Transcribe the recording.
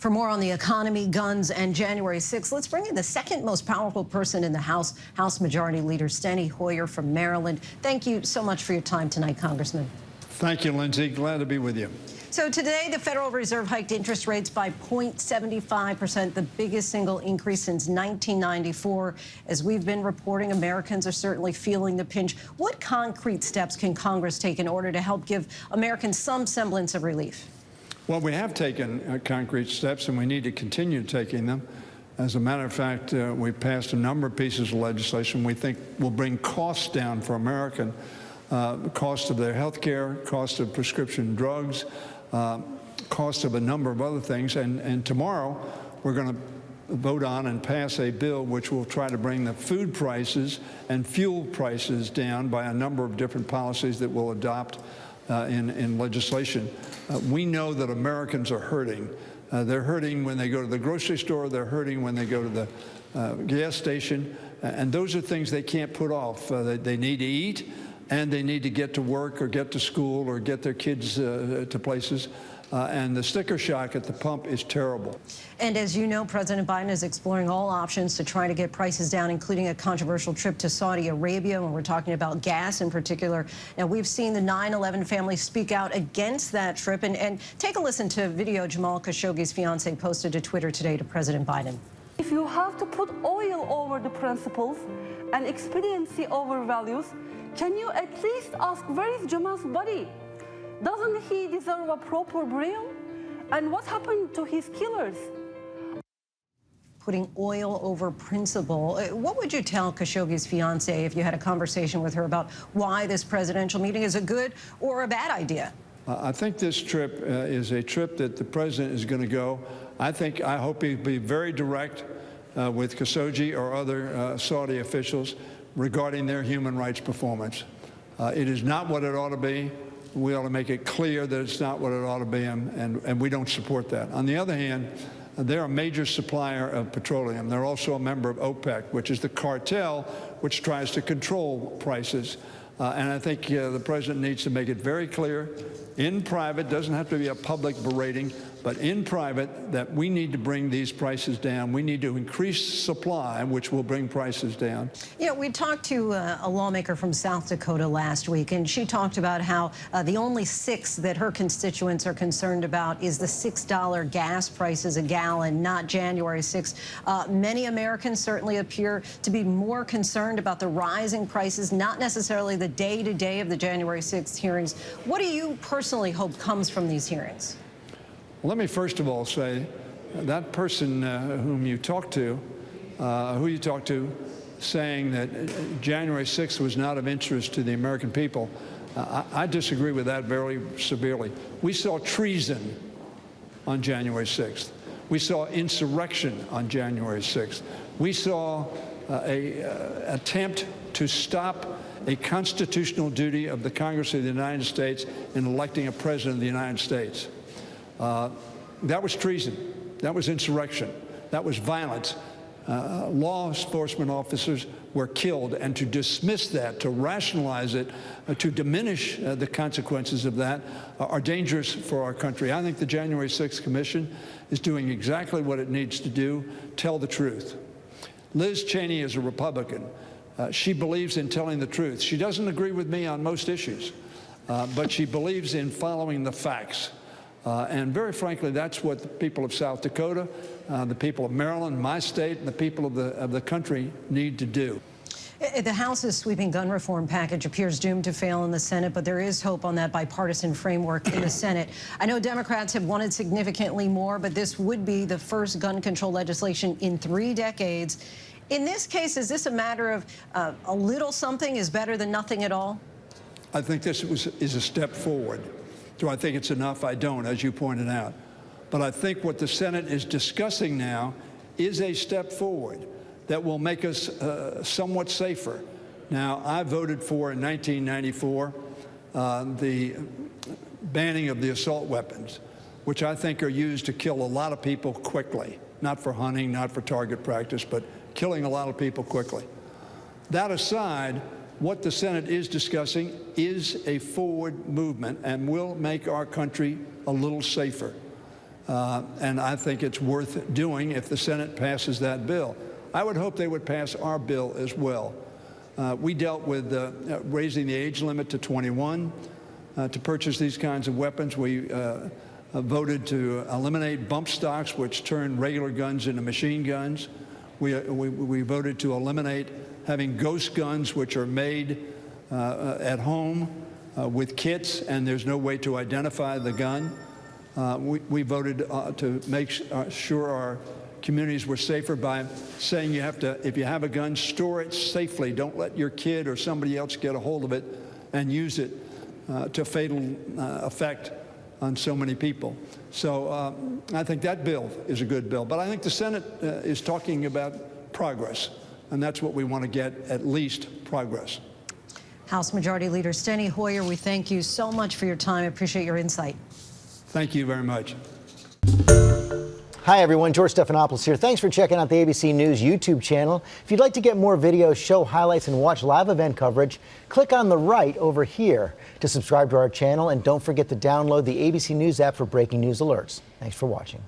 For more on the economy, guns, and January 6th, let's bring in the second most powerful person in the House Majority Leader Steny Hoyer from Maryland. Thank you so much for your time tonight, Congressman. Thank you, Lindsay. Glad to be with you. So today, the Federal Reserve hiked interest rates by 0.75%, the biggest single increase since 1994. As we've been reporting, Americans are certainly feeling the pinch. What concrete steps can Congress take in order to help give Americans some semblance of relief? Well, we have taken concrete steps, and we need to continue taking them. As a matter of fact, we passed a number of pieces of legislation we think will bring costs down for American, cost of their health care, cost of prescription drugs, cost of a number of other things. And tomorrow, we're going to vote on and pass a bill which will try to bring the food prices and fuel prices down by a number of different policies that we'll adopt in legislation. We know that Americans are hurting. They're hurting when they go to the grocery store. They're hurting when they go to the gas station. And those are things they can't put off. They need to eat, and they need to get to work or get to school or get their kids to places. And the sticker shock at the pump is terrible. And as you know, President Biden is exploring all options to try to get prices down, including a controversial trip to Saudi Arabia when we're talking about gas in particular. Now, we've seen the 9/11 family speak out against that trip. And take a listen to video Jamal Khashoggi's fiancée posted to Twitter today to President Biden. If you have to put oil over the principles and expediency over values, can you at least ask, where is Jamal's body? Doesn't he deserve a proper burial? And what happened to his killers? Putting oil over principle. What would you tell Khashoggi's fiancé if you had a conversation with her about why this presidential meeting is a good or a bad idea? I think this trip is a trip that the president is going to go. I hope he'll be very direct with Khashoggi or other Saudi officials regarding their human rights performance. It is not what it ought to be. We ought to make it clear that it's not what it ought to be, and we don't support that. On the other hand, they're a major supplier of petroleum. They're also a member of OPEC, which is the cartel which tries to control prices. And I think the president needs to make it very clear in private, doesn't have to be a public berating, but in private, that we need to bring these prices down. We need to increase supply, which will bring prices down. You know, we talked to a lawmaker from South Dakota last week, and she talked about how the only six that her constituents are concerned about is the $6 gas prices a gallon, not January 6th. Many Americans certainly appear to be more concerned about the rising prices, not necessarily the day-to-day of the January 6th hearings. What do you personally hope comes from these hearings? Let me first of all say that person who you talked to, saying that January 6th was not of interest to the American people, I disagree with that very severely. We saw treason on January 6th. We saw insurrection on January 6th. We saw an attempt to stop a constitutional duty of the Congress of the United States in electing a president of the United States. That was treason. That was insurrection. That was violence. Law enforcement officers were killed, and to dismiss that, to rationalize it, to diminish the consequences of that are dangerous for our country. I think the January 6th Commission is doing exactly what it needs to do: tell the truth. Liz Cheney is a Republican. She believes in telling the truth. She doesn't agree with me on most issues, but she believes in following the facts. And very frankly, that's what the people of South Dakota, the people of Maryland, my state, and the people of the country need to do. The House's sweeping gun reform package appears doomed to fail in the Senate, but there is hope on that bipartisan framework in the Senate. I know Democrats have wanted significantly more, but this would be the first gun control legislation in 3 decades. In this case, is this a matter of a little something is better than nothing at all? I think this is a step forward. Do I think it's enough? I don't, as you pointed out. But I think what the Senate is discussing now is a step forward that will make us somewhat safer. Now, I voted for, in 1994, the banning of the assault weapons, which I think are used to kill a lot of people quickly, not for hunting, not for target practice, but killing a lot of people quickly. That aside, what the Senate is discussing is a forward movement and will make our country a little safer. And I think it's worth doing if the Senate passes that bill. I would hope they would pass our bill as well. We dealt with raising the age limit to 21 to purchase these kinds of weapons. We voted to eliminate bump stocks, which turn regular guns into machine guns. We voted to eliminate having ghost guns, which are made at home with kits, and there's no way to identify the gun. We voted to make sure our communities were safer by saying you have to, if you have a gun, store it safely. Don't let your kid or somebody else get a hold of it and use it to fatal effect on so many people. So I think that bill is a good bill. But I think the Senate is talking about progress, and that's what we want to get, at least progress. House Majority Leader Steny Hoyer, we thank you so much for your time. I appreciate your insight. Thank you very much. Hi, everyone. George Stephanopoulos here. Thanks for checking out the ABC News YouTube channel. If you'd like to get more videos, show highlights, and watch live event coverage, click on the right over here to subscribe to our channel. And don't forget to download the ABC News app for breaking news alerts. Thanks for watching.